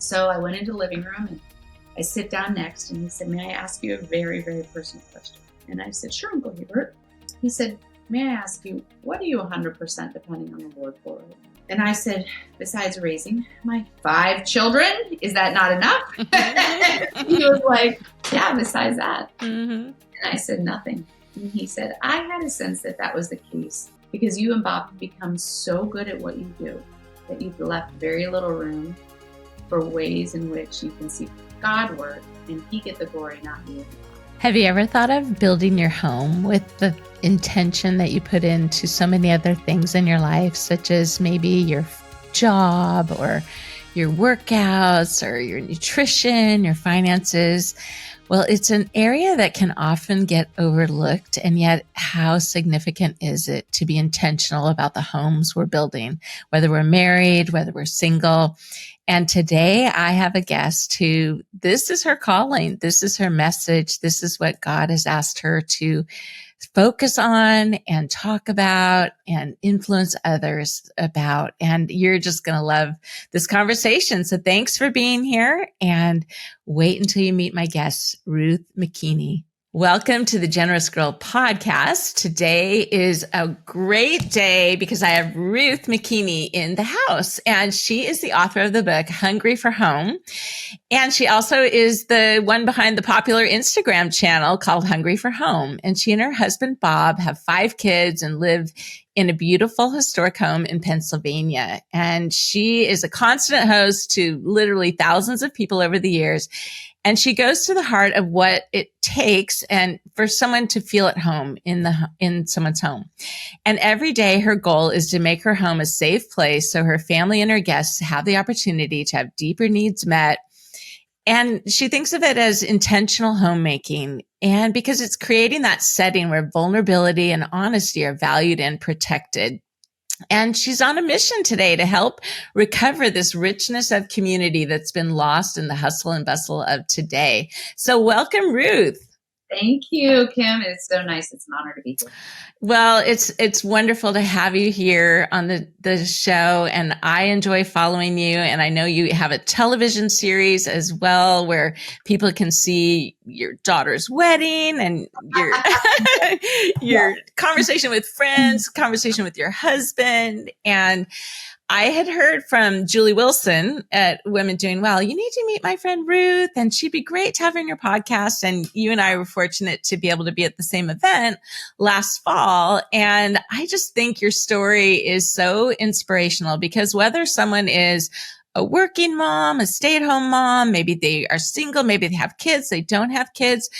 So I went into the living room and I sit down next, and he said, may I ask you a very, very personal question? And I said, sure, Uncle Hubert. He said, may I ask you, what are you 100% depending on the Lord for? And I said, besides raising my 5 children, is that not enough? He was like, yeah, besides that. Mm-hmm. And I said, nothing. And he said, I had a sense that that was the case because you and Bob have become so good at what you do that you've left very little room for ways in which you can see God work and He get the glory, not you. Have you ever thought of building your home with the intention that you put into so many other things in your life, such as maybe your job or your workouts or your nutrition, your finances? Well, it's an area that can often get overlooked, and yet how significant is it to be intentional about the homes we're building, whether we're married, whether we're single. And today I have a guest who, this is her calling. This is her message. This is what God has asked her to focus on and talk about and influence others about. And you're just going to love this conversation. So thanks for being here, and wait until you meet my guest, Ruth McKeaney. Welcome to the Generous Girl podcast. Today is a great day because I have Ruth McKeaney in the house, and she is the author of the book, Hungry for Home. And she also is the one behind the popular Instagram channel called Hungry for Home. And she and her husband, Bob, have 5 kids and live in a beautiful historic home in Pennsylvania. And she is a constant host to literally thousands of people over the years. And she goes to the heart of what it takes and for someone to feel at home in someone's home. And every day her goal is to make her home a safe place so her family and her guests have the opportunity to have deeper needs met. And she thinks of it as intentional homemaking. And because it's creating that setting where vulnerability and honesty are valued and protected. And she's on a mission today to help recover this richness of community that's been lost in the hustle and bustle of today. So welcome, Ruth. Thank you, Kim. It's so nice. It's an honor to be here. Well, it's wonderful to have you here on the show, and I enjoy following you. And I know you have a television series as well where people can see your daughter's wedding and your conversation with friends, conversation with your husband. And I had heard from Julie Wilson at Women Doing Well, you need to meet my friend Ruth, and she'd be great to have her in your podcast. And you and I were fortunate to be able to be at the same event last fall. And I just think your story is so inspirational because whether someone is a working mom, a stay-at-home mom, maybe they are single, maybe they have kids, they don't have kids,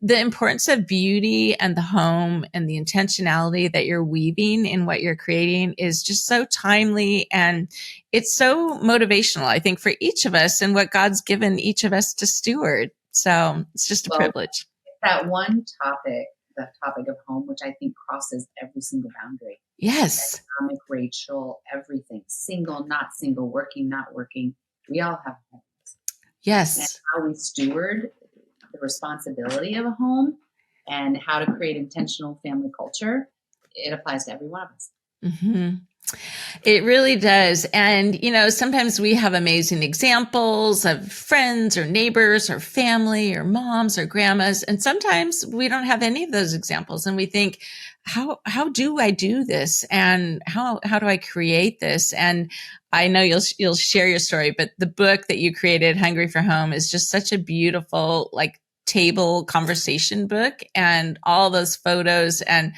the importance of beauty and the home and the intentionality that you're weaving in what you're creating is just so timely, and it's so motivational, I think, for each of us and what God's given each of us to steward. So it's just a privilege. That one topic, the topic of home, which I think crosses every single boundary. Yes. Economic, racial, everything. Single, not single, working, not working. We all have homes. Yes. And how we steward the responsibility of a home and how to create intentional family culture, it applies to every one of us. Mm-hmm. It really does. And, sometimes we have amazing examples of friends or neighbors or family or moms or grandmas. And sometimes we don't have any of those examples. And we think, how do I do this? And how do I create this? And I know you'll share your story, but the book that you created, Hungry for Home, is just such a beautiful, table conversation book and all those photos, and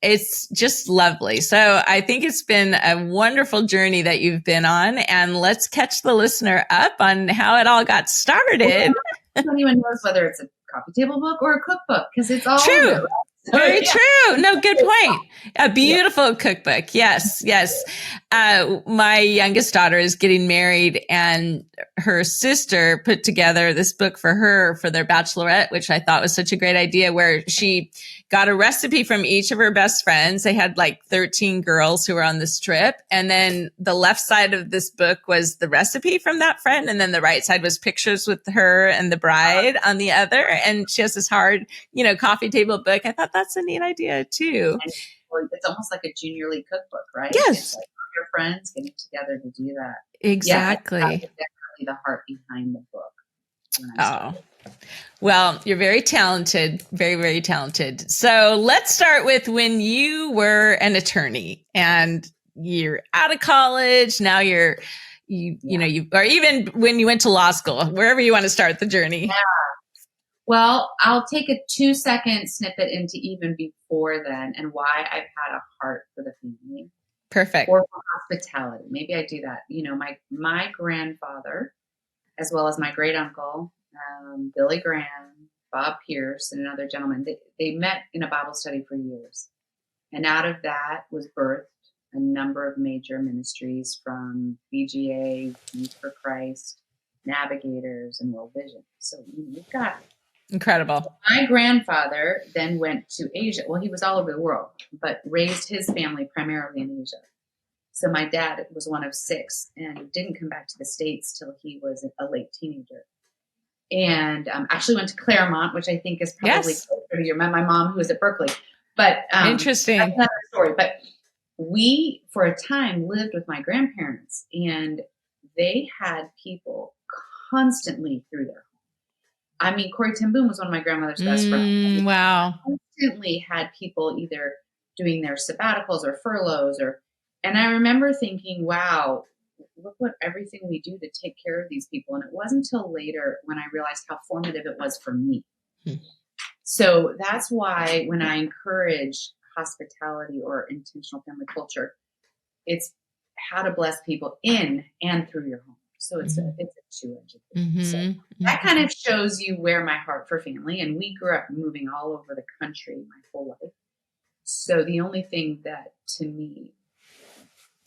it's just lovely. So I think it's been a wonderful journey that you've been on, and let's catch the listener up on how it all got started. I don't even know whether it's a coffee table book or a cookbook because it's all true. Very true. No, good point. A beautiful cookbook. Yes, yes. My youngest daughter is getting married, and her sister put together this book for her for their bachelorette, which I thought was such a great idea, where she got a recipe from each of her best friends. They had 13 girls who were on this trip. And then the left side of this book was the recipe from that friend. And then the right side was pictures with her and the bride on the other. And she has this hard, coffee table book. I thought that's a neat idea too. And it's almost like a junior league cookbook, right? Yes. It's your friends getting together to do that. Exactly. Yeah, definitely literally the heart behind the book. When I started. Well, you're very talented, very, very talented. So let's start with when you were an attorney and you're out of college. Now you or even when you went to law school, wherever you want to start the journey. Yeah. Well, I'll take a 2-second snippet into even before then and why I've had a heart for the family. Perfect. Or for hospitality. Maybe I do that. You know, my grandfather, as well as my great uncle, Billy Graham, Bob Pierce, and another gentleman, they met in a Bible study for years. And out of that was birthed a number of major ministries from BGA, Youth for Christ, Navigators, and World Vision. So you've got it. Incredible. My grandfather then went to Asia. Well, he was all over the world, but raised his family primarily in Asia. So my dad was one of 6 and didn't come back to the States till he was a late teenager. And actually went to Claremont, which I think is probably closer to your my mom, who was at Berkeley. But interesting. That's another story. But we, for a time, lived with my grandparents, and they had people constantly through their home. I mean, Corrie ten Boom was one of my grandmother's best friends. Wow. Constantly had people either doing their sabbaticals or furloughs, and I remember thinking, wow, look what everything we do to take care of these people. And it wasn't until later when I realized how formative it was for me. So that's why when I encourage hospitality or intentional family culture, it's how to bless people in and through your home. So it's a two-edged thing. So that kind of shows you where my heart for family, and we grew up moving all over the country my whole life. So the only thing that to me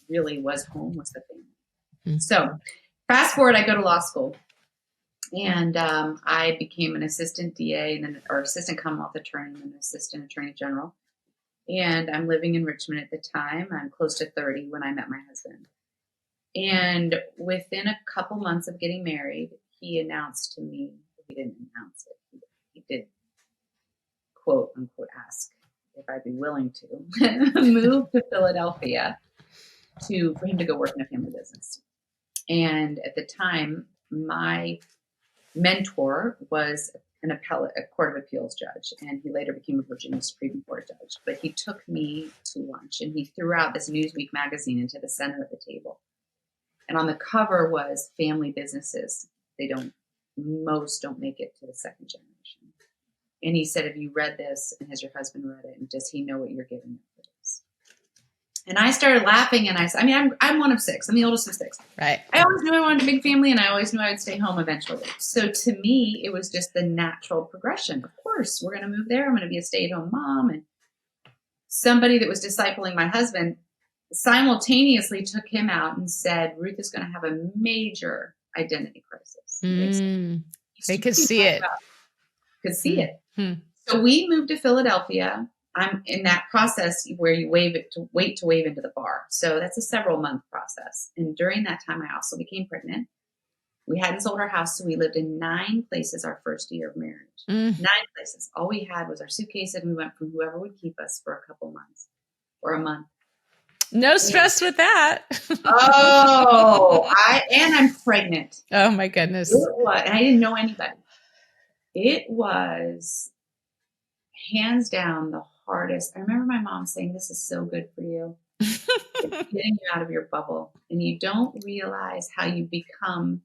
really was home was the family. So fast forward, I go to law school, and I became an assistant DA and then, or assistant Commonwealth attorney and an assistant attorney general. And I'm living in Richmond at the time. I'm close to 30 when I met my husband. And within a couple months of getting married, he announced to me, he didn't announce it, he did, quote unquote, ask if I'd be willing to move to Philadelphia for him to go work in a family business. And at the time, my mentor was a court of appeals judge, and he later became a Virginia Supreme Court judge. But he took me to lunch, and he threw out this Newsweek magazine into the center of the table. And on the cover was family businesses. Most don't make it to the second generation. And he said, have you read this? And has your husband read it? And does he know what you're giving him for this? And I started laughing, and I'm one of 6. I'm the oldest of 6. Right. I always knew I wanted a big family, and I always knew I would stay home eventually. So to me, it was just the natural progression. Of course, we're going to move there. I'm going to be a stay-at-home mom. And somebody that was discipling my husband simultaneously took him out and said, Ruth is going to have a major identity crisis. They could see it. So we moved to Philadelphia. I'm in that process where you wait to wave into the bar. So that's a several month process. And during that time, I also became pregnant. We hadn't sold our house, so we lived in 9 places our first year of marriage. 9 places. All we had was our suitcase, and we went from whoever would keep us for a couple months or a month. No stress with that. I'm pregnant. Oh my goodness. And I didn't know anybody. It was hands down the hardest. I remember my mom saying, this is so good for you. It's getting you out of your bubble. And you don't realize how you become,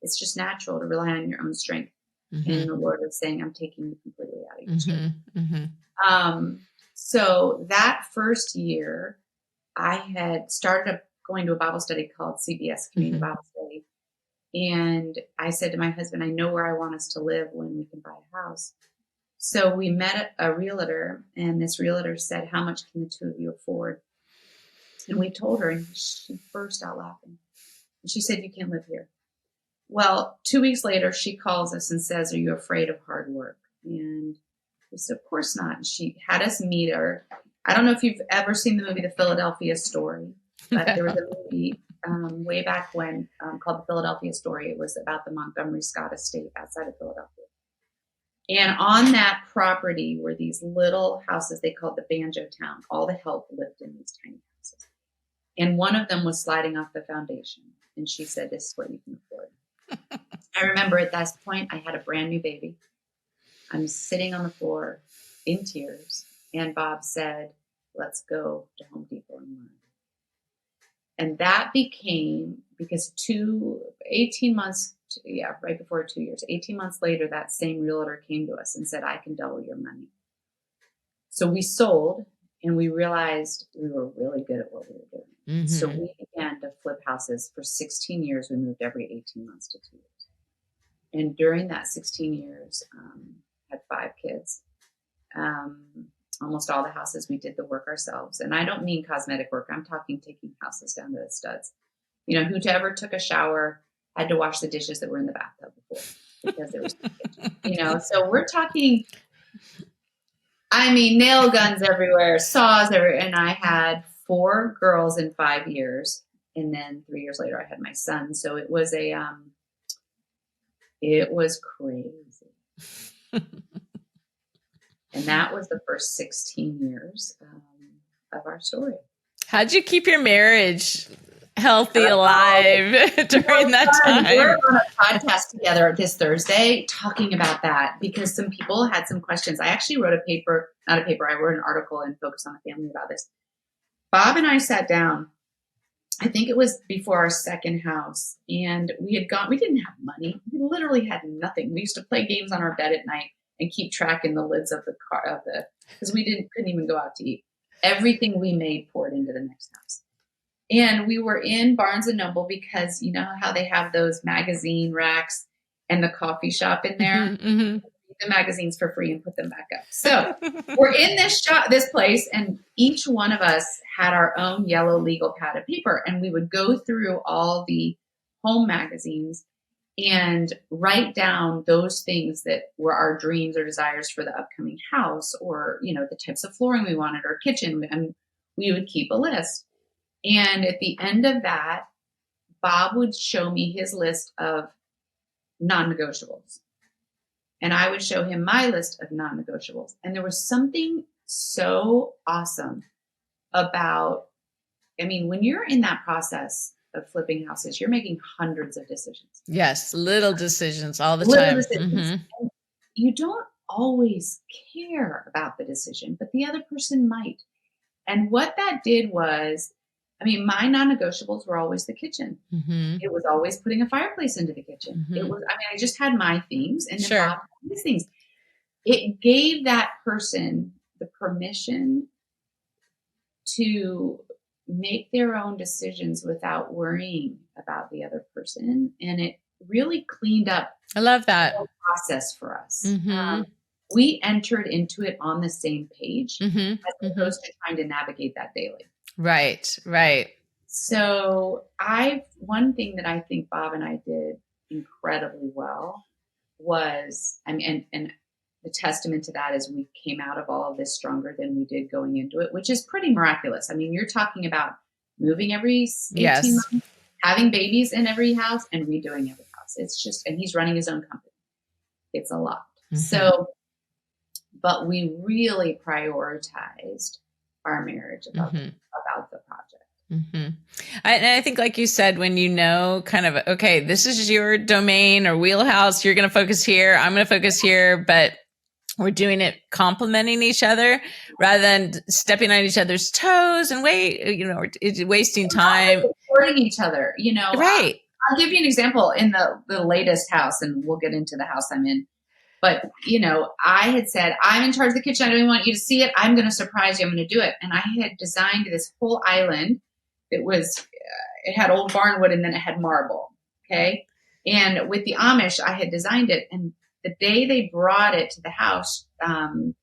it's just natural to rely on your own strength. And the Lord was saying, I'm taking you completely out of your strength. So that first year, I had started going to a Bible study called CBS, Community Bible Study. And I said to my husband, I know where I want us to live when we can buy a house. So we met a realtor, and this realtor said, how much can the two of you afford? And we told her, and she burst out laughing. And she said, you can't live here. Well, 2 weeks later, she calls us and says, are you afraid of hard work? And we said, of course not. And she had us meet her. I don't know if you've ever seen the movie The Philadelphia Story, but there was a movie way back when called The Philadelphia Story. It was about the Montgomery Scott estate outside of Philadelphia. And on that property were these little houses they called the Banjo Town. All the help lived in these tiny houses. And one of them was sliding off the foundation. And she said, this is what you can afford. I remember at that point, I had a brand new baby. I'm sitting on the floor in tears. And Bob said, let's go to Home Depot and learn. And that became, because 18 months, right before 2 years, 18 months later, that same realtor came to us and said, I can double your money. So we sold, and we realized we were really good at what we were doing. Mm-hmm. So we began to flip houses for 16 years. We moved every 18 months to 2 years. And during that 16 years, had 5 kids. Almost all the houses, we did the work ourselves. And I don't mean cosmetic work. I'm talking taking houses down to the studs. You know, whoever took a shower had to wash the dishes that were in the bathtub before, because there was no kitchen. You know, so we're talking, I mean, nail guns everywhere, saws everywhere. And I had 4 girls in 5 years. And then 3 years later, I had my son. So it was it was crazy. And that was the first 16 years of our story. How'd you keep your marriage healthy, alive during that time? We're on a podcast together this Thursday talking about that, because some people had some questions. I actually wrote I wrote an article in Focus on the Family about this. Bob and I sat down, I think it was before our second house, and we didn't have money. We literally had nothing. We used to play games on our bed at night and keep track in the lids of the car, because we couldn't even go out to eat. Everything we made poured into the next house. And we were in Barnes and Noble, because you know how they have those magazine racks and the coffee shop in there. Mm-hmm. The magazines for free and put them back up. So we're in this place, and each one of us had our own yellow legal pad of paper, and we would go through all the home magazines and write down those things that were our dreams or desires for the upcoming house, or, you know, the types of flooring we wanted, or kitchen, and we would keep a list. And at the end of that, Bob would show me his list of non-negotiables, and I would show him my list of non-negotiables. And there was something so awesome about, I mean, when you're in that process of flipping houses, you're making hundreds of decisions. Yes, little decisions all the time. Mm-hmm. You don't always care about the decision, but the other person might. And what that did was, I mean, my non-negotiables were always the kitchen. Mm-hmm. It was always putting a fireplace into the kitchen. Mm-hmm. It was, I mean, I just had my themes, and then Sure. Bob had his things. It gave that person the permission to make their own decisions without worrying about the other person. And it really cleaned up I love that the whole process for us. Mm-hmm. We entered into it on the same page, Mm-hmm. as opposed to trying to navigate that daily. Right. So one thing that I think Bob and I did incredibly well was, and the testament to that is we came out of all of this stronger than we did going into it, which is pretty miraculous. I mean, you're talking about moving every 18 months, having babies in every house, and redoing every house. It's just, and he's running his own company. It's a lot. Mm-hmm. So, but we really prioritized our marriage about the project. Mm-hmm. And I think, like you said, when you know kind of, okay, this is your domain or wheelhouse, you're going to focus here, I'm going to focus here, but we're doing it complementing each other rather than stepping on each other's toes and wasting time. Supporting each other, you know. Right. I'll give you an example in the latest house, and we'll get into the house I'm in. But, you know, I had said, I'm in charge of the kitchen. I don't even want you to see it. I'm going to surprise you. I'm going to do it. And I had designed this whole island. It had old barnwood, and then it had marble. Okay. And with the Amish, I had designed it. And the day they brought it to the house, the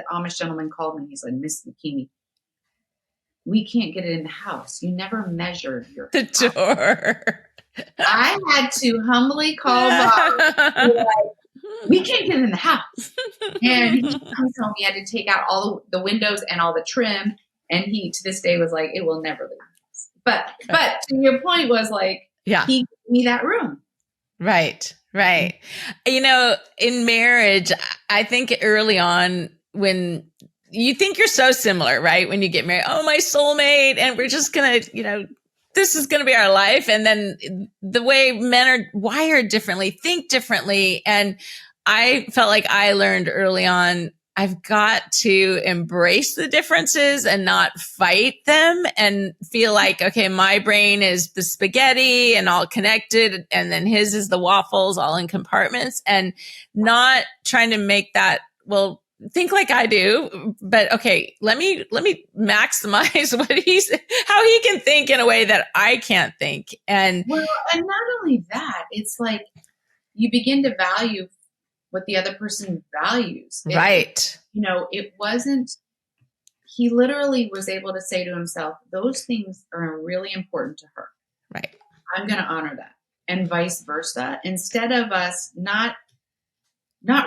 Amish gentleman called me. He's like, Miss McKeaney, we can't get it in the house. You never measured the door. I had to humbly call Bob. We can't get it in the house. And he comes home. He had to take out all the windows and all the trim. And he, to this day, was like, it will never leave the house. But to your point was like, he gave me that room. Right. You know, in marriage, I think early on when you think you're so similar, right? When you get married, oh, my soulmate, and we're just going to, this is going to be our life. And then the way men are wired differently, think differently. And I felt like I learned early on, I've got to embrace the differences and not fight them and feel like, okay, my brain is the spaghetti and all connected, and then his is the waffles all in compartments, and not trying to make that, well, think like I do, but okay, let me maximize how he can think in a way that I can't think. And not only that, it's like you begin to value what the other person values. Right. It wasn't, he literally was able to say to himself, those things are really important to her. Right. I'm going to honor that. And vice versa. Instead of us not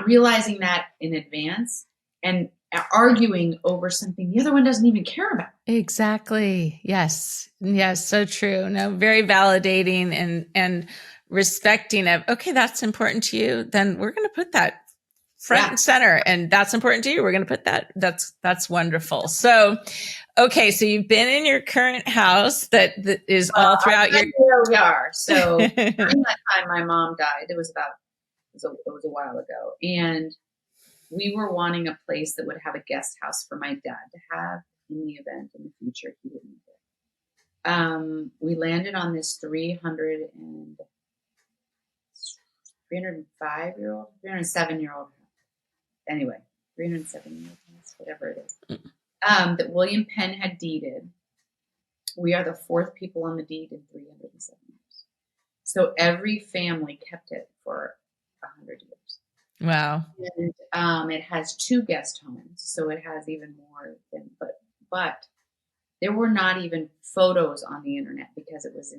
realizing that in advance and arguing over something the other one doesn't even care about. Exactly. Yes. Yes. So true. No, very validating and respecting of, okay, that's important to you. Then we're going to put that front and center, and that's important to you. We're going to put that. That's wonderful. So, okay. So you've been in your current house that is all throughout your. Here we are. So during that time, my mom died. It was a while ago, and we were wanting a place that would have a guest house for my dad to have in the event in the future he would need it. We landed on this 307-year-old, anyway, 307-year-old house, whatever it is, that William Penn had deeded. We are the fourth people on the deed in 307 years. So every family kept it for 100 years. Wow. And it has 2 guest homes, so it has even more than, but there were not even photos on the internet because it was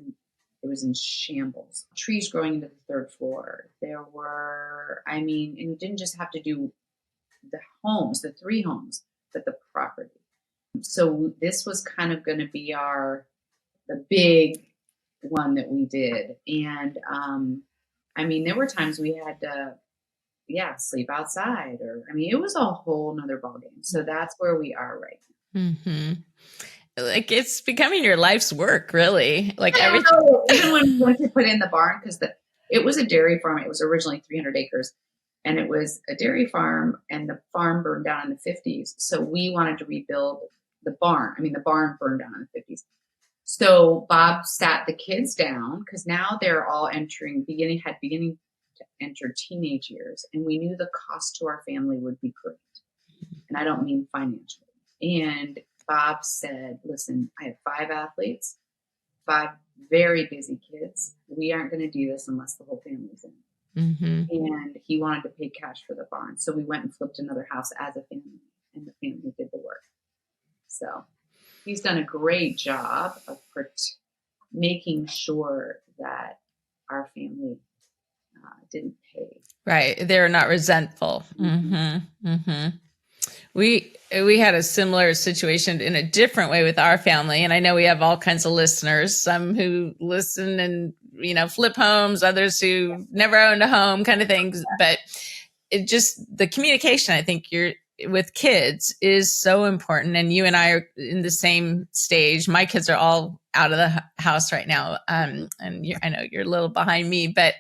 in shambles. Trees growing into the 3rd floor. There were, and you didn't just have to do the homes, the 3 homes, but the property. So this was kind of going to be the big one that we did. And, there were times we had to, sleep outside, or, it was a whole nother ballgame. So that's where we are right now. Mm-hmm. Like it's becoming your life's work, really. Like everything. Even when we went to put in the barn, because it was a dairy farm. It was originally 300 acres, and it was a dairy farm, and the farm burned down in the 50s. So we wanted to rebuild the barn. The barn burned down in the 50s. So Bob sat the kids down, because now they're all beginning to enter teenage years, and we knew the cost to our family would be great. And I don't mean financially. And Bob said, listen, I have 5 athletes, 5 very busy kids. We aren't going to do this unless the whole family's in. Mm-hmm. And he wanted to pay cash for the barn. So we went and flipped another house as a family, and the family did the work. So he's done a great job of making sure that our family didn't pay. Right. They're not resentful. Mm-hmm. Mm-hmm. We had a similar situation in a different way with our family. And I know we have all kinds of listeners, some who listen and, flip homes, others who never owned a home kind of things. But it just, the communication, I think with kids is so important. And you and I are in the same stage. My kids are all out of the house right now. And I know you're a little behind me, but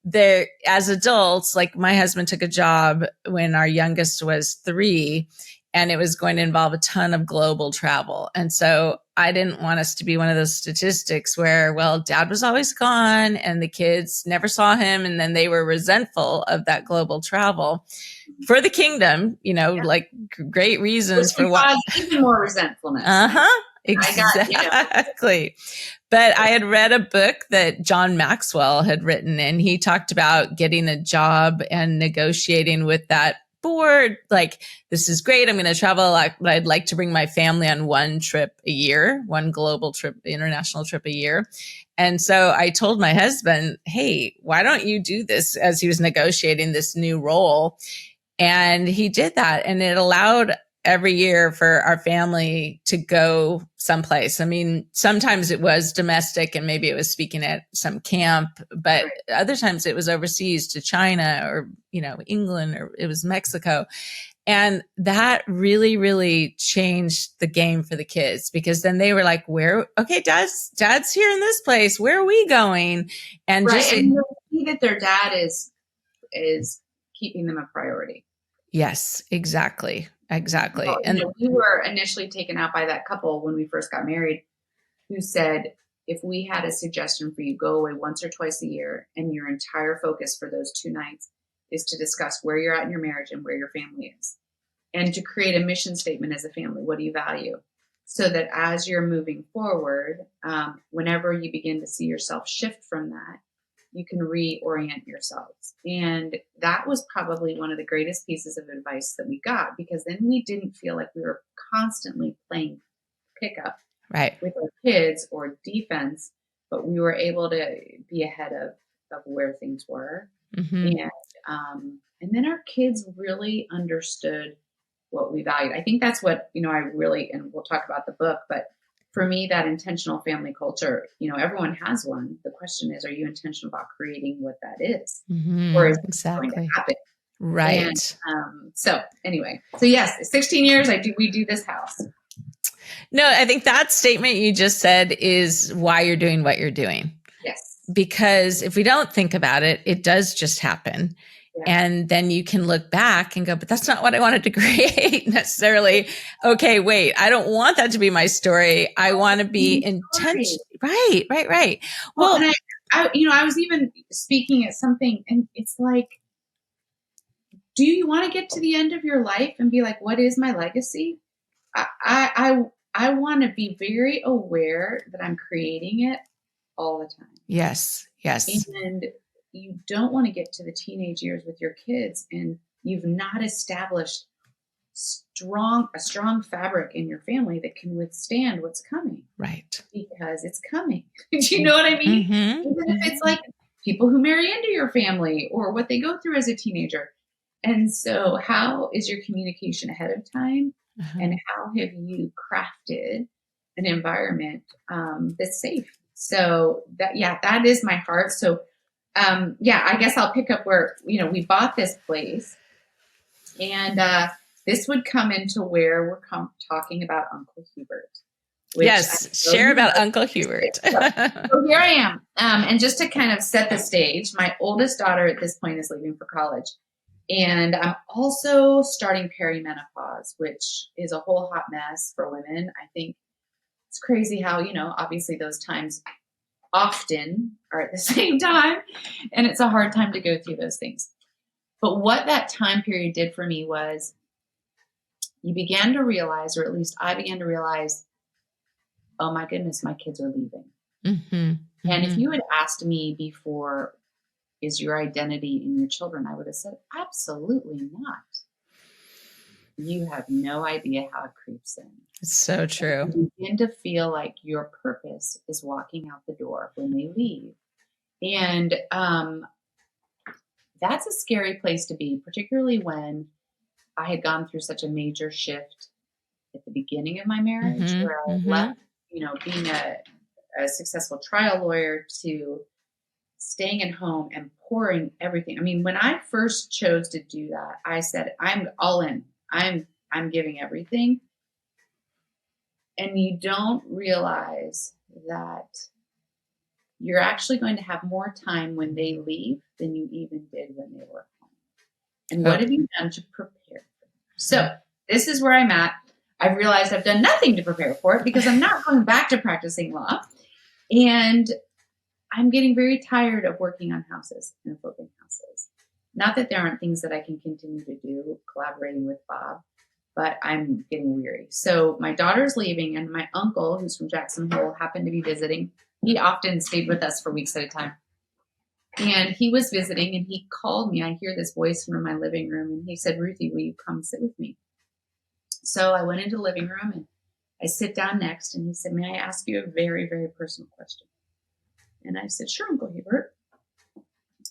they're, as adults, like my husband took a job when our youngest was 3, and it was going to involve a ton of global travel. And so I didn't want us to be one of those statistics where, well, dad was always gone and the kids never saw him. And then they were resentful of that global travel for the kingdom, like great reasons for why. Even more resentfulness. Uh-huh. Exactly. But I had read a book that John Maxwell had written, and he talked about getting a job and negotiating with that board. Like, this is great. I'm going to travel a lot, but I'd like to bring my family on one trip a year, one global trip, international trip a year. And so I told my husband, hey, why don't you do this, as he was negotiating this new role? And he did that. And it allowed every year for our family to go someplace. Sometimes it was domestic and maybe it was speaking at some camp, but other times it was overseas to China or, England, or it was Mexico. And that really, really changed the game for the kids, because then they were like, okay, dad's here in this place. Where are we going? And right. And you'll see that their dad is keeping them a priority. yes, exactly. Well, And we were initially taken out by that couple when we first got married, who said, if we had a suggestion for you, go away once or twice a year, and your entire focus for those 2 nights is to discuss where you're at in your marriage and where your family is, and to create a mission statement as a family. What do you value? So that as you're moving forward, whenever you begin to see yourself shift from that, you can reorient yourselves. And that was probably one of the greatest pieces of advice that we got, because then we didn't feel like we were constantly playing pickup with our kids or defense, but we were able to be ahead of where things were. And then our kids really understood what we valued. I think that's what, I really, and we'll talk about the book, but for me, that intentional family culture, everyone has one. The question is, are you intentional about creating what that is? Or is it going to happen? Right. And, so yes, 16 years, we do this house. No, I think that statement you just said is why you're doing what you're doing. Yes. Because if we don't think about it, it does just happen. Yeah. And then you can look back and go, but that's not what I wanted to create necessarily. Okay, wait, I don't want that to be my story. I want to be intentional. Right. Well, and I was even speaking at something, and it's like, do you want to get to the end of your life and be like, what is my legacy? I want to be very aware that I'm creating it all the time. Yes. And you don't want to get to the teenage years with your kids and you've not established a strong fabric in your family that can withstand what's coming. Right. Because it's coming. Do you know what I mean? Even if it's like people who marry into your family or what they go through as a teenager. And so how is your communication ahead of time? And how have you crafted an environment that's safe? So that is my heart. So I guess I'll pick up where, we bought this place, and this would come into where we're talking about Uncle Hubert. Yes, share about Uncle Hubert. So here I am. And just to kind of set the stage, my oldest daughter at this point is leaving for college. And I'm also starting perimenopause, which is a whole hot mess for women. I think it's crazy how, obviously those times often are at the same time, and it's a hard time to go through those things. But what that time period did for me was you began to realize, or at least I began to realize, oh my goodness, my kids are leaving. And if you had asked me before, is your identity in your children, I would have said, absolutely not. You have no idea how it creeps in. It's so true. You begin to feel like your purpose is walking out the door when they leave. And that's a scary place to be, particularly when I had gone through such a major shift at the beginning of my marriage, where I left, being a successful trial lawyer to staying at home and pouring everything. I mean, when I first chose to do that, I said, I'm all in. I'm giving everything. And you don't realize that you're actually going to have more time when they leave than you even did when they were home. And what have you done to prepare for them? So this is where I'm at. I've realized I've done nothing to prepare for it because I'm not going back to practicing law. And I'm getting very tired of working on houses and flipping houses. Not that there aren't things that I can continue to do, collaborating with Bob, but I'm getting weary. So my daughter's leaving, and my uncle, who's from Jackson Hole, happened to be visiting. He often stayed with us for weeks at a time. And he was visiting, and he called me. I hear this voice from my living room, and he said, Ruthie, will you come sit with me? So I went into the living room, and I sit down next, and he said, may I ask you a very, very personal question? And I said, sure, Uncle Hubert.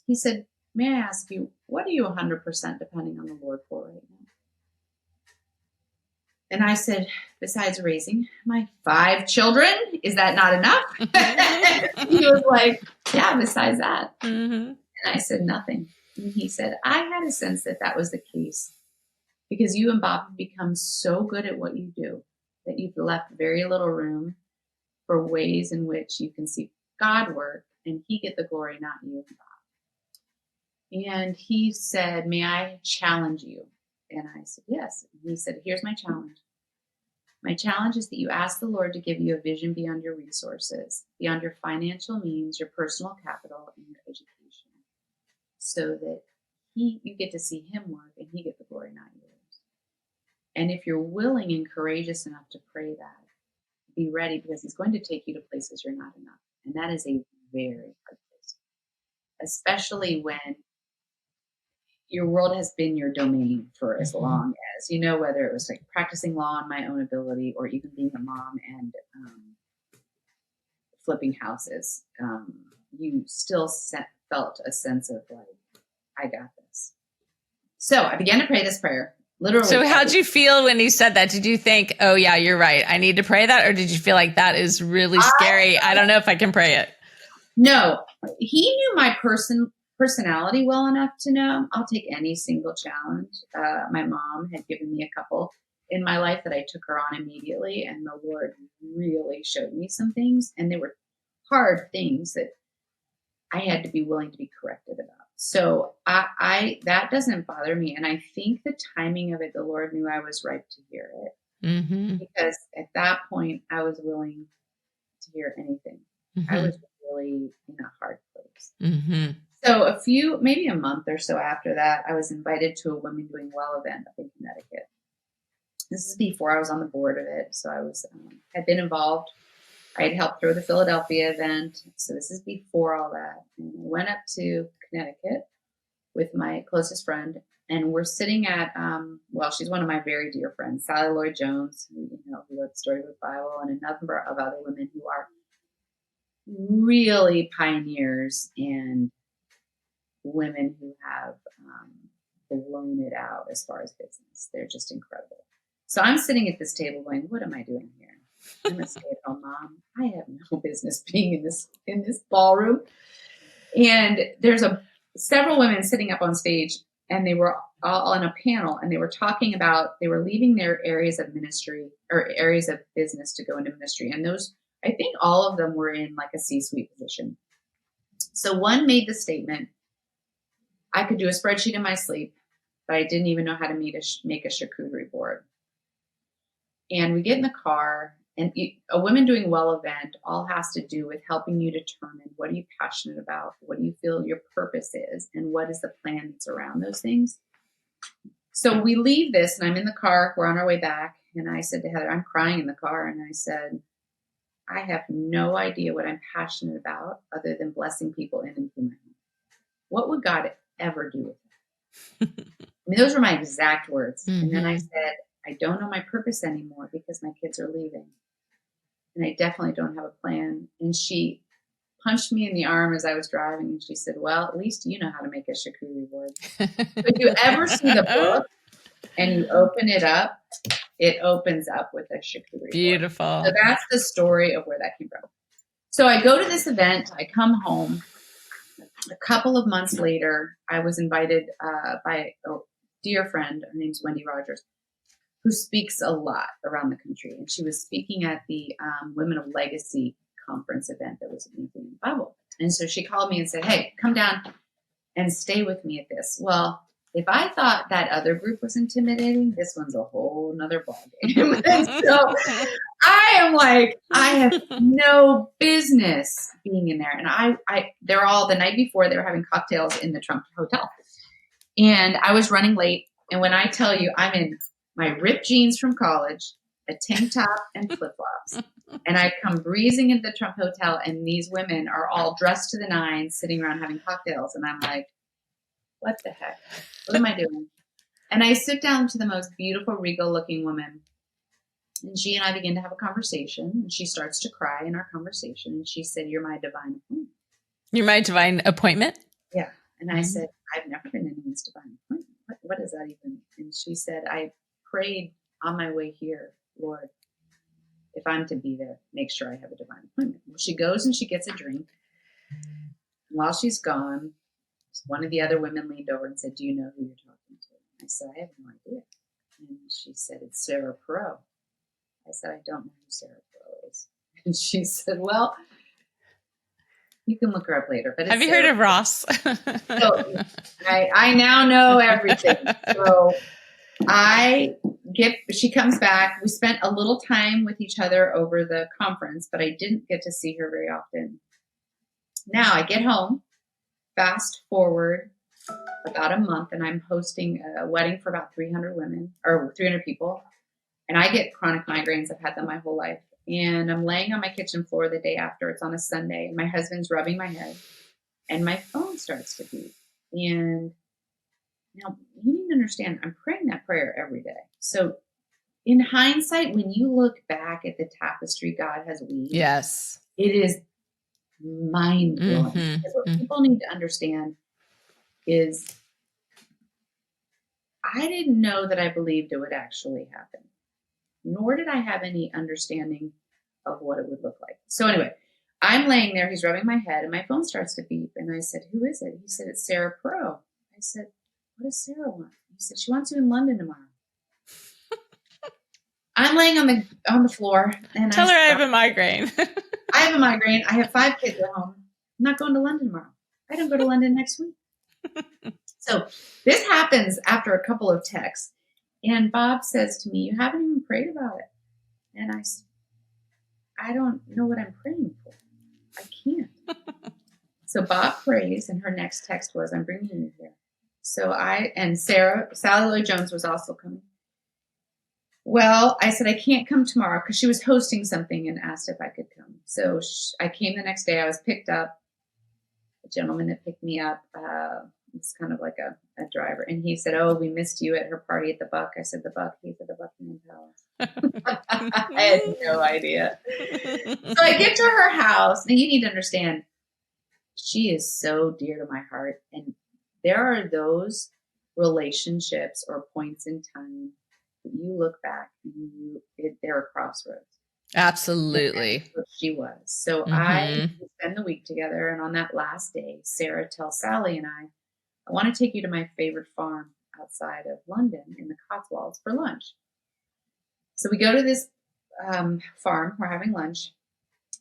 He said, may I ask you, what are you 100% depending on the Lord for right now? And I said, besides raising my 5 children, is that not enough? He was like, yeah, besides that. And I said, nothing. And he said, I had a sense that was the case because you and Bob have become so good at what you do that you've left very little room for ways in which you can see God work and he get the glory, not you and Bob. And he said, may I challenge you? And I said, yes. And he said, here's my challenge. My challenge is that you ask the Lord to give you a vision beyond your resources, beyond your financial means, your personal capital, and your education, so that you get to see him work and he get the glory, not yours. And if you're willing and courageous enough to pray that, be ready, because he's going to take you to places you're not enough. And that is a very hard place, especially when your world has been your domain for as long as, whether it was like practicing law on my own ability or even being a mom and flipping houses. You still felt a sense of like, I got this. So I began to pray this prayer. Literally. So how'd you feel when he said that? Did you think, oh yeah, you're right, I need to pray that? Or did you feel like that is really scary? I don't know if I can pray it. No, he knew my personality well enough to know I'll take any single challenge. My mom had given me a couple in my life that I took her on immediately. And the Lord really showed me some things. And they were hard things that I had to be willing to be corrected about. So I that doesn't bother me. And I think the timing of it, the Lord knew I was ripe to hear it. Because at that point, I was willing to hear anything. I was really in a hard place. So maybe a month or so after that, I was invited to a Women Doing Well event up in Connecticut. This is before I was on the board of it. So I had been involved. I had helped throw the Philadelphia event. So this is before all that. And I went up to Connecticut with my closest friend. And we're sitting at, she's one of my very dear friends, Sally Lloyd Jones, who wrote the Storybook Bible, and a number of other women who are really pioneers and women who have blown it out as far as business. They're just incredible. So I'm sitting at this table going, what am I doing here? I'm a stay-at-home mom. I have no business being in this ballroom. And there's several women sitting up on stage, and they were all on a panel, and they were talking about, they were leaving their areas of ministry or areas of business to go into ministry. And those, I think all of them were in like a C-suite position. So one made the statement, I could do a spreadsheet in my sleep, but I didn't even know how to make a charcuterie board. And we get in the car, and a Women Doing Well event all has to do with helping you determine what are you passionate about, what do you feel your purpose is, and what is the plan that's around those things. So we leave this, and I'm in the car. We're on our way back, and I said to Heather, I'm crying in the car, and I said, I have no idea what I'm passionate about other than blessing people in and through my home. What would God ever do with that? I mean, those were my exact words. And then I said, I don't know my purpose anymore because my kids are leaving. And I definitely don't have a plan. And she punched me in the arm as I was driving. And she said, well, at least you know how to make a charcuterie board. If you ever see the book and you open it up, it opens up with a charcuterie Beautiful board. So that's the story of where that came from. So I go to this event. I come home. A couple of months later, I was invited by a dear friend. Her name's Wendy Rogers, who speaks a lot around the country. And she was speaking at the Women of Legacy conference event that was in the Bible. And so she called me and said, hey, come down and stay with me at this. Well, if I thought that other group was intimidating, this one's a whole nother ballgame. And so I am like, I have no business being in there. And they're all, the night before, they were having cocktails in the Trump Hotel. And I was running late. And when I tell you, I'm in my ripped jeans from college, a tank top, and flip-flops. And I come breezing into the Trump Hotel, and these women are all dressed to the nines, sitting around having cocktails. And I'm like, what the heck? What am I doing? And I sit down to the most beautiful, regal-looking woman. And she and I begin to have a conversation. And she starts to cry in our conversation. And she said, you're my divine appointment. You're my divine appointment? Yeah. And I said, I've never been anyone's divine appointment. What is that even? And she said, I prayed on my way here, Lord, if I'm to be there, make sure I have a divine appointment. Well, she goes and she gets a drink. And while she's gone, one of the other women leaned over and said, do you know who you're talking to? I said, I have no idea. And she said, it's Sarah Perot. I said, I don't know who Sarah Perot is. And she said, well, you can look her up later. But have you heard of Ross? So I now know everything. So she comes back. We spent a little time with each other over the conference, but I didn't get to see her very often. Now I get home, fast forward about a month, and I'm hosting a wedding for about 300 women or 300 people. And I get chronic migraines. I've had them my whole life. And I'm laying on my kitchen floor the day after. It's on a Sunday. And my husband's rubbing my head. And my phone starts to beep. And now you need to understand, I'm praying that prayer every day. So in hindsight, when you look back at the tapestry God has weaved, yes, it is mind-blowing. Because what people need to understand is I didn't know that I believed it would actually happen, nor did I have any understanding of what it would look like. So anyway, I'm laying there, he's rubbing my head, and my phone starts to beep. And I said, who is it? He said, it's Sarah Perot. I said, what does Sarah want? He said, she wants you in London tomorrow. I'm laying on the floor. And tell her I have a migraine. I have a migraine. I have 5 kids at home. I'm not going to London tomorrow. I don't go to London next week. So this happens after a couple of texts. And Bob says to me, you haven't even prayed about it. And I said, I don't know what I'm praying for. I can't. So Bob prays, and her next text was, I'm bringing you here. So Sally Lloyd Jones was also coming. Well, I said, I can't come tomorrow because she was hosting something and asked if I could come. So I came the next day. I was picked up. A gentleman that picked me up, it's kind of like a driver. And he said, oh, we missed you at her party at the Buck. I said, the Buck? He said, the Buckingham Palace. I had no idea. So I get to her house. Now you need to understand, she is so dear to my heart. And there are those relationships or points in time that you look back and there are crossroads. Absolutely. That's what she was. So I spend the week together. And on that last day, Sarah tells Sally and I want to take you to my favorite farm outside of London in the Cotswolds for lunch. So we go to this farm. We're having lunch.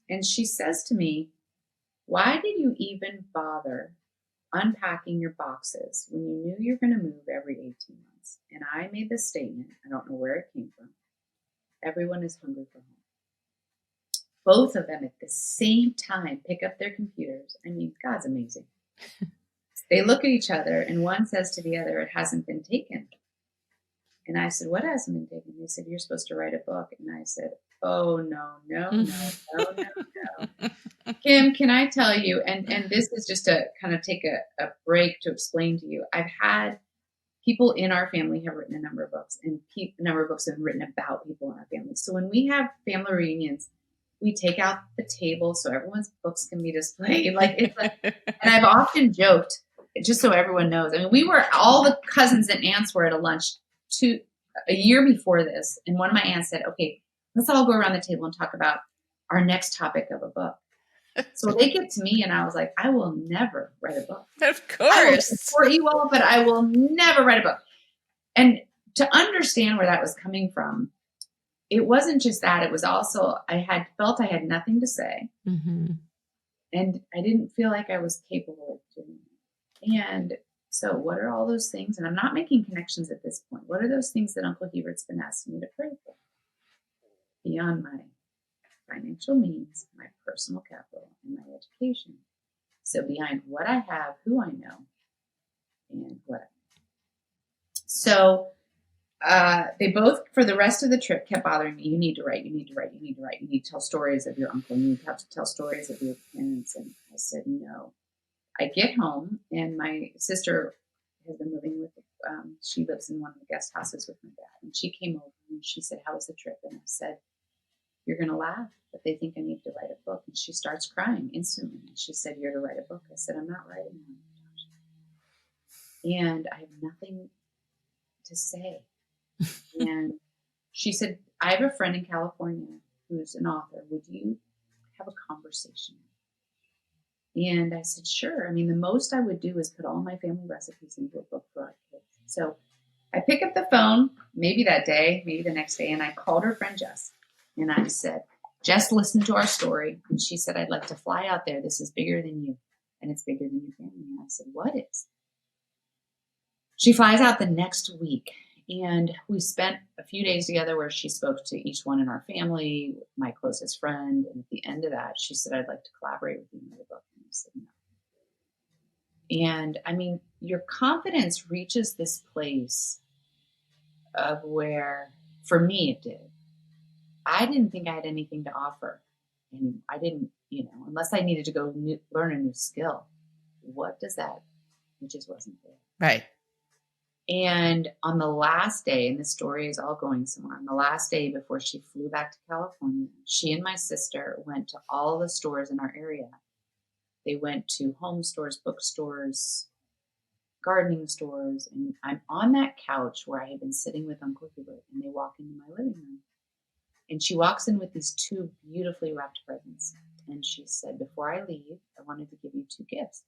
And she says to me, why did you even bother unpacking your boxes when you knew you're going to move every 18 months? And I made this statement. I don't know where it came from. Everyone is hungry for home. Both of them at the same time pick up their computers. I mean, God's amazing. They look at each other, and one says to the other, it hasn't been taken. And I said, what hasn't been taken? They said, you're supposed to write a book. And I said, oh, no. Kim, can I tell you, and this is just to kind of take a break to explain to you, I've had people in our family have written a number of books, and a number of books have been written about people in our family. So when we have family reunions, we take out the table so everyone's books can be displayed. And I've often joked, just so everyone knows, I mean, all the cousins and aunts were at a lunch a year before this. And one of my aunts said, okay, let's all go around the table and talk about our next topic of a book. So they get to me and I was like, I will never write a book. Of course. I will support you all, but I will never write a book. And to understand where that was coming from, it wasn't just that. It was also, I felt I had nothing to say. Mm-hmm. And I didn't feel like I was capable of doing it. And so what are all those things? And I'm not making connections at this point. What are those things that Uncle Hubert's been asking me to pray for? Beyond my financial means, my personal capital, and my education. So behind what I have, who I know, and what I know. So they both, for the rest of the trip, kept bothering me. You need to write. You need to tell stories of your uncle. You have to tell stories of your parents. And I said, no. I get home, and my sister has been living with, she lives in one of the guest houses with my dad. And she came over and she said, how was the trip? And I said, you're going to laugh, but they think I need to write a book. And she starts crying instantly. And she said, you're to write a book. I said, I'm not writing one. And I have nothing to say. And she said, I have a friend in California who's an author. Would you have a conversation? And I said, sure. I mean, the most I would do is put all my family recipes into a book for our kids. So I pick up the phone maybe that day, maybe the next day. And I called her friend Jess and I said, Jess listened to our story. And she said, I'd like to fly out there. This is bigger than you. And it's bigger than your family. And I said, what is? She flies out the next week. And we spent a few days together where she spoke to each one in our family, my closest friend. And at the end of that, she said, I'd like to collaborate with you in the book. And I said, no. And I mean, your confidence reaches this place of where, for me, it did. I didn't think I had anything to offer. And I didn't, unless I needed to go learn a new skill. What does that? It just wasn't there. Right. And on the last day, and the story is all going somewhere, on the last day before she flew back to California, she and my sister went to all the stores in our area. They went to home stores, bookstores, gardening stores, and I'm on that couch where I had been sitting with Uncle Hubert, and they walk into my living room. And she walks in with these 2 beautifully wrapped presents. And she said, before I leave, I wanted to give you 2 gifts.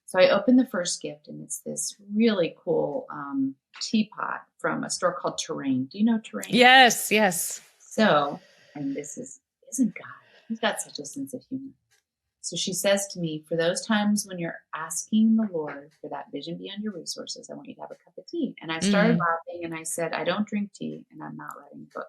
So I opened the first gift, and it's this really cool teapot from a store called Terrain. Do you know Terrain? Yes, yes. So, and isn't God, he's got such a sense of humor. So she says to me, for those times when you're asking the Lord for that vision beyond your resources, I want you to have a cup of tea. And I started laughing, and I said, I don't drink tea, and I'm not writing a book.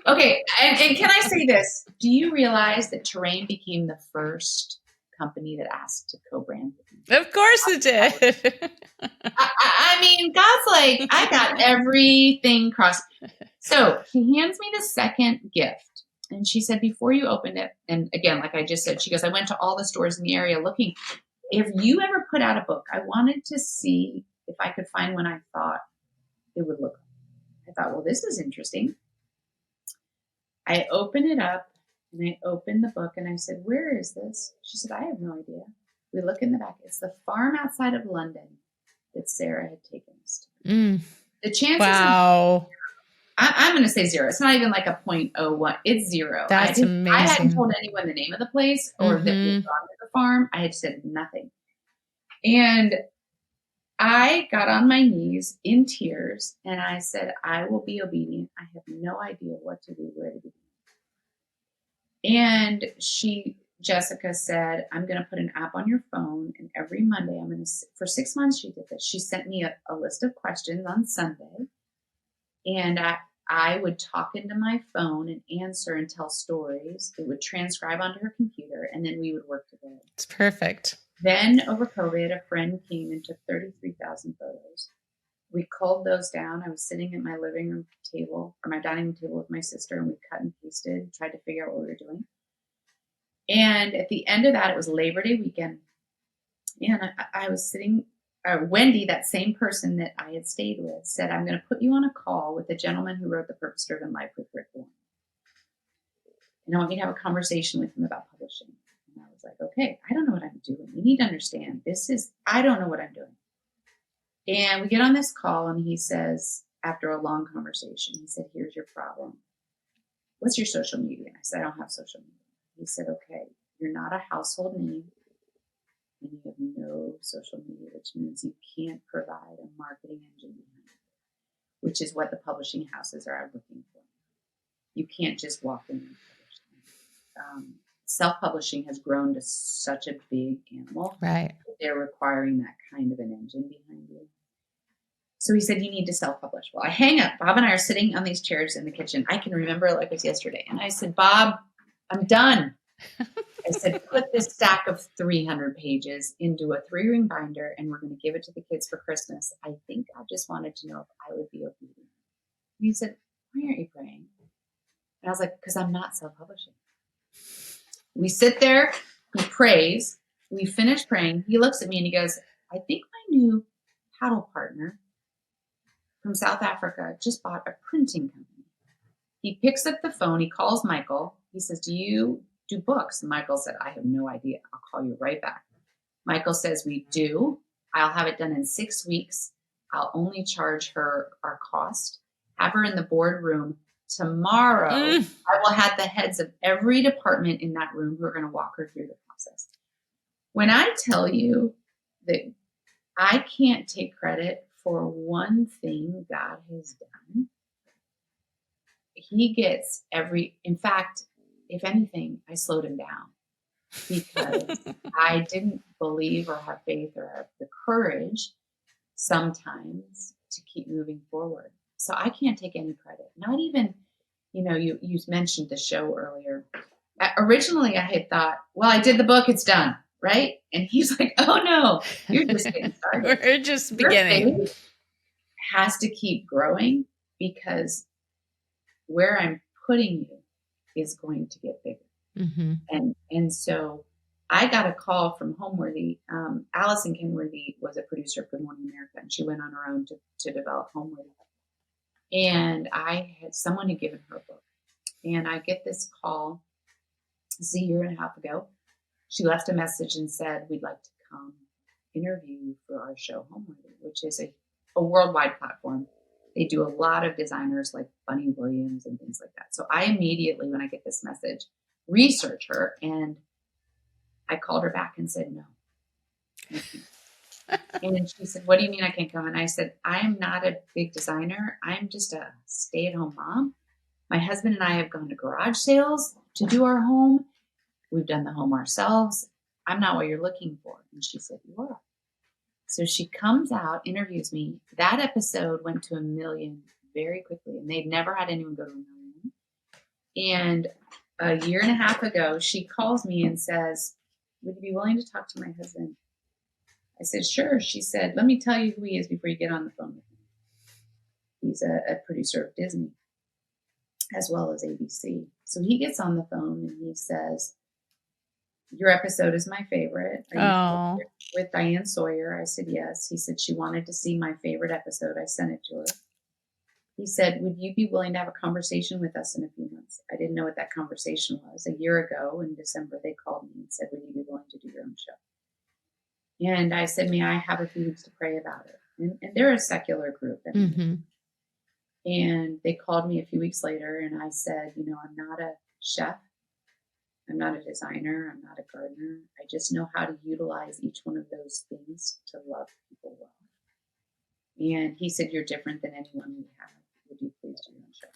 Okay, and can I say this? Do you realize that Terrain became the first company that asked to co-brand with me? Of course it did. I mean, God's like, I got everything crossed. So she hands me the second gift. And she said, before you opened it, and again, like I just said, she goes, I went to all the stores in the area looking. If you ever put out a book, I wanted to see if I could find one I thought it would look like. I thought, well, this is interesting. I opened it up, and I opened the book, and I said, where is this? She said, I have no idea. We look in the back. It's the farm outside of London that Sarah had taken us to. The chances wow. I'm going to say 0. It's not even like a 0.01. It's 0. That's amazing. I hadn't told anyone the name of the place or that we had gone to the farm. I had said nothing. And I got on my knees in tears, and I said, I will be obedient. I have no idea what to do, where to begin. And Jessica said, I'm going to put an app on your phone, and every Monday for 6 months she did this. She sent me a list of questions on Sunday, and I would talk into my phone and answer and tell stories. It would transcribe onto her computer, and then we would work together. It's perfect. Then over COVID, a friend came and took 33,000 photos. We culled those down. I was sitting at my living room table or my dining room table with my sister, and we cut and pasted, tried to figure out what we were doing. And at the end of that, it was Labor Day weekend. And I was sitting, Wendy, that same person that I had stayed with, said, I'm going to put you on a call with the gentleman who wrote The Purpose-Driven Life with Rick Warren. And I want you to have a conversation with him about publishing. And I was like, okay, I don't know what I'm doing. You need to understand, I don't know what I'm doing. And we get on this call, and he says, after a long conversation, he said, here's your problem. What's your social media? And I said, I don't have social media. He said, okay, you're not a household name, and you have no social media, which means you can't provide a marketing engine behind it, which is what the publishing houses are looking for. You can't just walk in and publish. Self-publishing has grown to such a big animal. Right. They're requiring that kind of an engine behind you. So he said, you need to self-publish. Well, I hang up. Bob and I are sitting on these chairs in the kitchen. I can remember it like it was yesterday. And I said, Bob, I'm done. I said, put this stack of 300 pages into a 3-ring binder, and we're going to give it to the kids for Christmas. I think I just wanted to know if I would be obedient. And he said, why aren't you praying? And I was like, because I'm not self-publishing. We sit there, we praise, we finish praying. He looks at me and he goes, I think my new paddle partner from South Africa just bought a printing company. He picks up the phone, he calls Michael. He says, do you do books? And Michael said, I have no idea. I'll call you right back. Michael says, we do. I'll have it done in 6 weeks. I'll only charge her our cost. Have her in the boardroom tomorrow. I will have the heads of every department in that room who are going to walk her through the process. When I tell you that I can't take credit for one thing God has done, he gets in fact, if anything, I slowed him down because I didn't believe or have faith or have the courage sometimes to keep moving forward. So I can't take any credit, not even, you mentioned the show earlier. Originally I had thought, well, I did the book, it's done, right? And he's like, oh no, you're just getting started. We're just Your beginning. faith has to keep growing because where I'm putting you is going to get bigger. Mm-hmm. And so I got a call from Homeworthy. Allison Kenworthy was a producer of Good Morning America, and she went on her own to develop Homeworthy. And someone had given her a book. And I get this call, this is a year and a half ago. She left a message and said, we'd like to come interview you for our show Homeworthy, which is a worldwide platform. They do a lot of designers like Bunny Williams and things like that. So I immediately, when I get this message, research her, and I called her back and said, no. And she said, what do you mean I can't come? And I said, I am not a big designer. I'm just a stay-at-home mom. My husband and I have gone to garage sales to do our home. We've done the home ourselves. I'm not what you're looking for. And she said, you are. So she comes out, interviews me. That episode went to 1 million very quickly, and they'd never had anyone go to 1 million. And a year and a half ago, she calls me and says, would you be willing to talk to my husband? I said, sure. She said, let me tell you who he is before you get on the phone with him. He's a producer of Disney as well as ABC. So he gets on the phone and he says, your episode is my favorite. Are you with Diane Sawyer? I said, yes. He said, she wanted to see my favorite episode. I sent it to her. He said, would you be willing to have a conversation with us in a few months? I didn't know what that conversation was. A year ago in December, they called me and said, would you be willing to do your own show? And I said, may I have a few weeks to pray about it? And they're a secular group. Mm-hmm. And they called me a few weeks later and I said, I'm not a chef. I'm not a designer. I'm not a gardener. I just know how to utilize each one of those things to love people well. And he said, you're different than anyone we have. Would you please do your own show?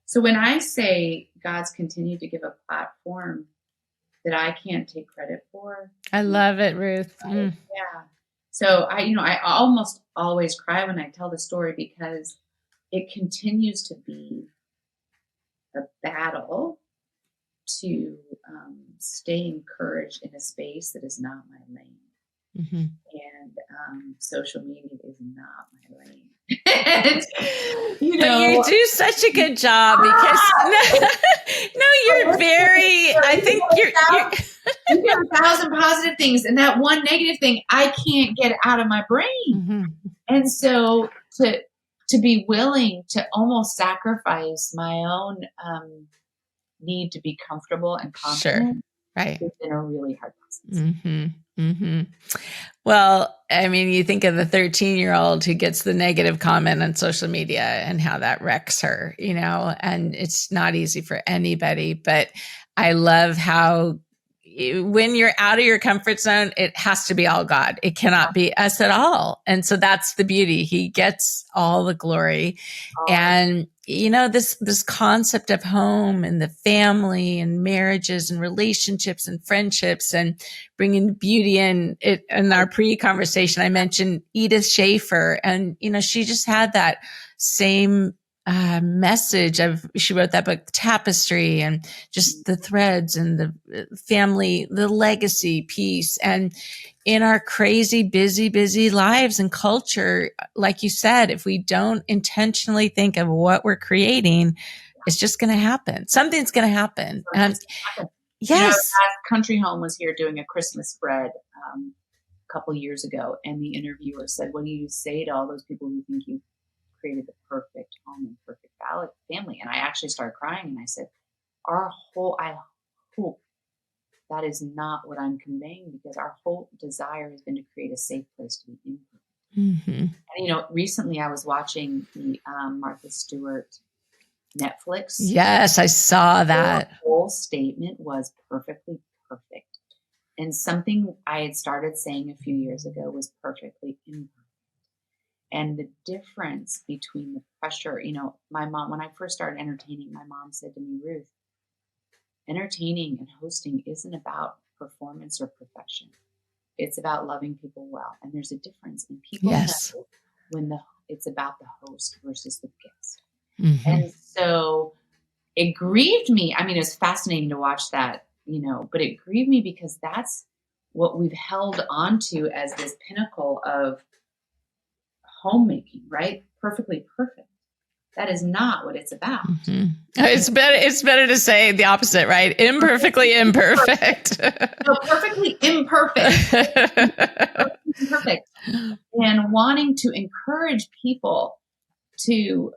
So when I say God's continued to give a platform that I can't take credit for. I love it, Ruth. Yeah. So I almost always cry when I tell the story because it continues to be a battle to stay encouraged in a space that is not my lane. Mm-hmm. And social media is not my lane. And, you do such a good job because you're very, I think you get 1,000 positive things and that one negative thing, I can't get out of my brain. Mm-hmm. And so to be willing to almost sacrifice my own need to be comfortable and confident, sure. Right. It's been a really hard process. Mm-hmm. Mm-hmm. Well, I mean, you think of the 13-year-old who gets the negative comment on social media and how that wrecks her, and it's not easy for anybody. But I love how when you're out of your comfort zone, it has to be all God. It cannot be us at all. And so that's the beauty. He gets all the glory. And this concept of home and the family and marriages and relationships and friendships and bringing beauty in it. In our pre-conversation, I mentioned Edith Schaefer, and she just had that same message she wrote that book, Tapestry, and just the threads and the family, the legacy piece. And in our crazy, busy lives and culture, like you said, if we don't intentionally think of what we're creating, it's just going to happen. Something's going to happen. Yes. Country Home was here doing a Christmas spread a couple years ago, and the interviewer said, what do you say to all those people who think you created the perfect home and perfect family? And I actually started crying and I said, I hope that is not what I'm conveying, because our whole desire has been to create a safe place to be imperfect. Mm-hmm. And recently I was watching the Martha Stewart Netflix. Yes, I saw that. Her whole statement was perfectly perfect. And something I had started saying a few years ago was perfectly imperfect. And the difference between the pressure, my mom, when I first started entertaining, my mom said to me, Ruth, entertaining and hosting isn't about performance or perfection. It's about loving people well. And there's a difference. And people Yes. know when it's about the host versus the guest. Mm-hmm. And so it grieved me. I mean, it was fascinating to watch that, but it grieved me because that's what we've held onto as this pinnacle of homemaking, right? Perfectly perfect. That is not what it's about. Mm-hmm. It's better to say the opposite, right? Imperfectly imperfect. No, perfectly imperfect. Perfectly imperfect. And wanting to encourage people to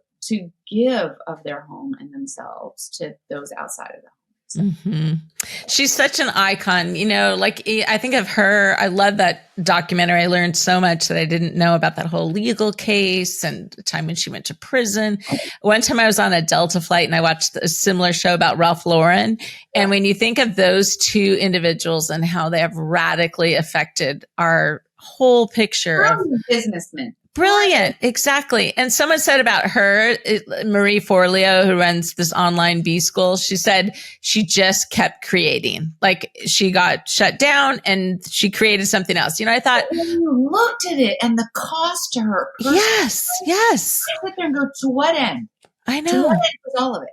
give of their home and themselves to those outside of them. So. Mm-hmm. She's such an icon, like I think of her. I love that documentary. I learned so much that I didn't know about that whole legal case and the time when she went to prison. One time I was on a Delta flight and I watched a similar show about Ralph Lauren. And when you think of those two individuals and how they have radically affected our whole picture of businessmen. Brilliant. Exactly. And someone said about her, Marie Forleo, who runs this online B school, she said she just kept creating. Like she got shut down and she created something else. I thought. When you looked at it and the cost to her. Yes. I sit there and go, to what end? I know. To what end was all of it?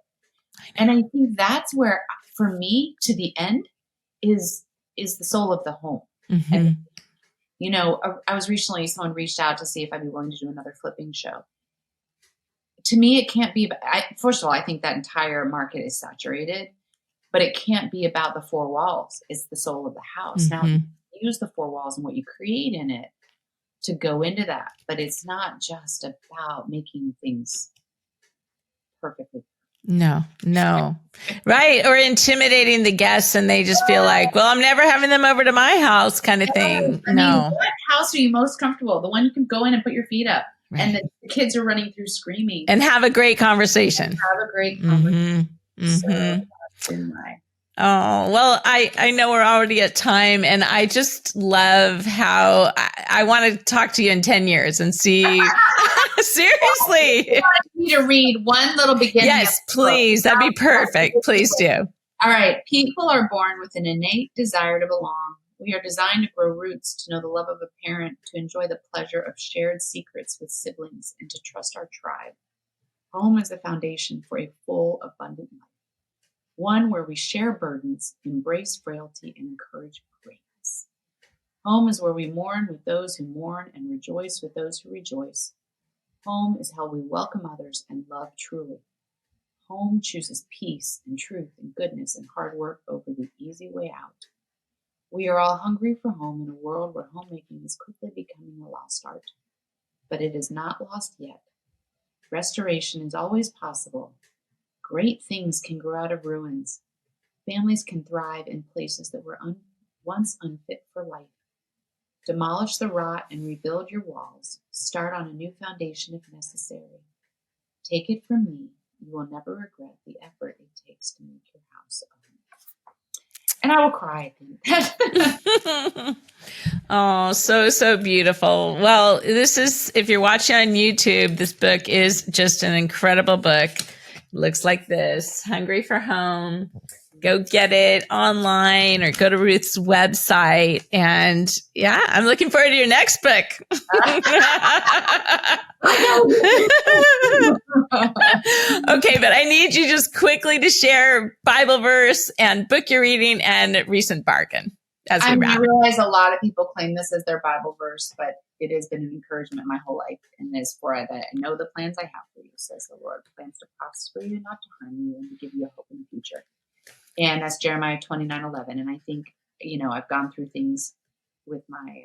And I think that's where, for me, to the end is the soul of the home. Mm-hmm. And I was recently, someone reached out to see if I'd be willing to do another flipping show. To me, it can't be, first of all, I think that entire market is saturated, but it can't be about the four walls. It's the soul of the house. Mm-hmm. Now, use the four walls and what you create in it to go into that, but it's not just about making things perfectly. No. Right. Or intimidating the guests and they just feel like, well, I'm never having them over to my house kind of thing. No. What house are you most comfortable? The one you can go in and put your feet up and the kids are running through screaming. And have a great conversation. Have a great conversation. Mm-hmm. So that's been my... Oh, well, I know we're already at time and I just love how I want to talk to you in 10 years and see. Seriously. I want you to read one little beginning. Yes, please. That'd be perfect. Please do. All right. People are born with an innate desire to belong. We are designed to grow roots, to know the love of a parent, to enjoy the pleasure of shared secrets with siblings, and to trust our tribe. Home is the foundation for a full, abundant life. One where we share burdens, embrace frailty, and encourage greatness. Home is where we mourn with those who mourn and rejoice with those who rejoice. Home is how we welcome others and love truly. Home chooses peace and truth and goodness and hard work over the easy way out. We are all hungry for home in a world where homemaking is quickly becoming a lost art. But it is not lost yet. Restoration is always possible. Great things can grow out of ruins. Families can thrive in places that were once unfit for life. Demolish the rot and rebuild your walls. Start on a new foundation if necessary. Take it from me. You will never regret the effort it takes to make your house a home. And I will cry at the end. Oh, so beautiful. Well, if you're watching on YouTube, this book is just an incredible book. Looks like this, Hungry for Home. Go get it online or go to Ruth's website. And yeah, I'm looking forward to your next book. Okay, but I need you just quickly to share Bible verse and book you're reading and recent bargain. I realize a lot of people claim this as their Bible verse, but it has been an encouragement my whole life. And is for that I know the plans I have for you, says the Lord, plans to prosper you, not to harm you, and to give you a hope in the future. And that's Jeremiah 29:11. And I think, I've gone through things with my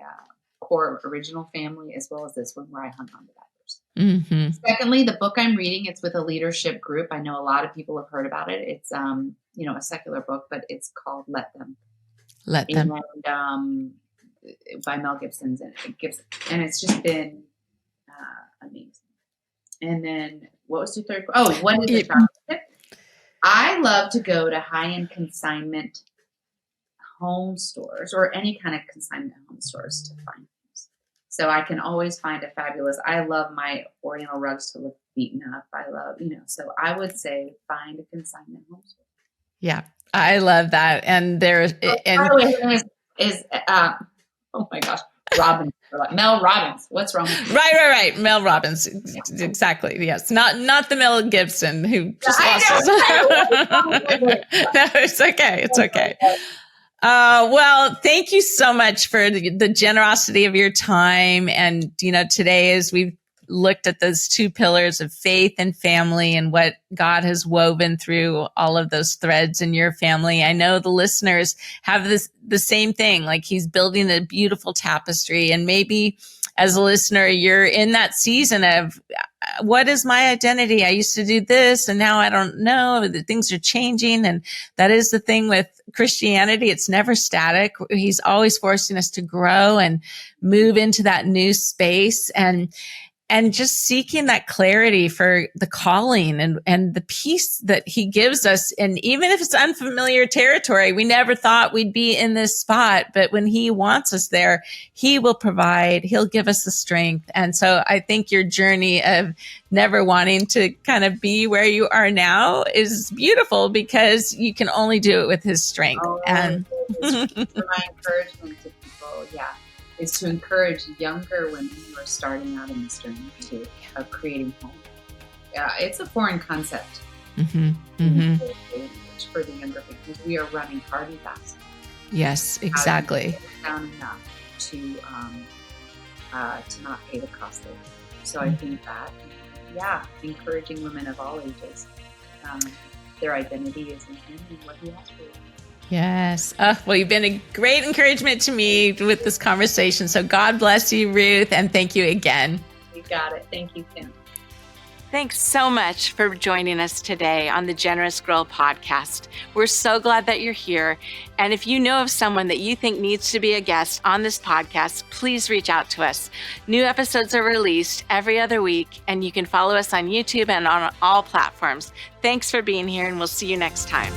core original family as well as this one where I hung on to that verse. Mm-hmm. Secondly, the book I'm reading, it's with a leadership group. I know a lot of people have heard about it. It's, a secular book, but it's called Let Them. Let Them. And, by Mel Gibson's. And it's just been amazing. And then what was your third? Oh, what is the chocolate tip? I love to go to high-end consignment home stores or any kind of consignment home stores to find things. So I can always find a fabulous, I love my Oriental rugs to look beaten up. I love, so I would say find a consignment home store. Yeah, I love that. And there's, By and the way, her name is oh my gosh, Robbins, Mel Robbins. What's wrong with you? right. Mel Robbins. Exactly. Yes. Not the Mel Gibson who just lost his. No, it's okay. It's okay. Well, thank you so much for the generosity of your time. And, today as we've looked at those two pillars of faith and family and what God has woven through all of those threads in your family. I know the listeners have the same thing, like he's building a beautiful tapestry. And maybe as a listener, you're in that season of what is my identity? I used to do this and now I don't know. The things are changing. And that is the thing with Christianity. It's never static. He's always forcing us to grow and move into that new space and just seeking that clarity for the calling and the peace that he gives us. And even if it's unfamiliar territory, we never thought we'd be in this spot, but when he wants us there, he will provide, he'll give us the strength. And so I think your journey of never wanting to kind of be where you are now is beautiful because you can only do it with his strength. And my encouragement to people, is to encourage younger women who are starting out in this journey of creating home. Yeah, it's a foreign concept for the younger because we are running hard and fast. Yes, exactly. Down enough to not pay the cost later. So I think that, encouraging women of all ages, their identity is in him and what he has for them. Yes. Well, you've been a great encouragement to me with this conversation. So God bless you, Ruth, and thank you again. You got it. Thank you, Kim. Thanks so much for joining us today on the Generous Girl podcast. We're so glad that you're here. And if you know of someone that you think needs to be a guest on this podcast, please reach out to us. New episodes are released every other week, and you can follow us on YouTube and on all platforms. Thanks for being here, and we'll see you next time.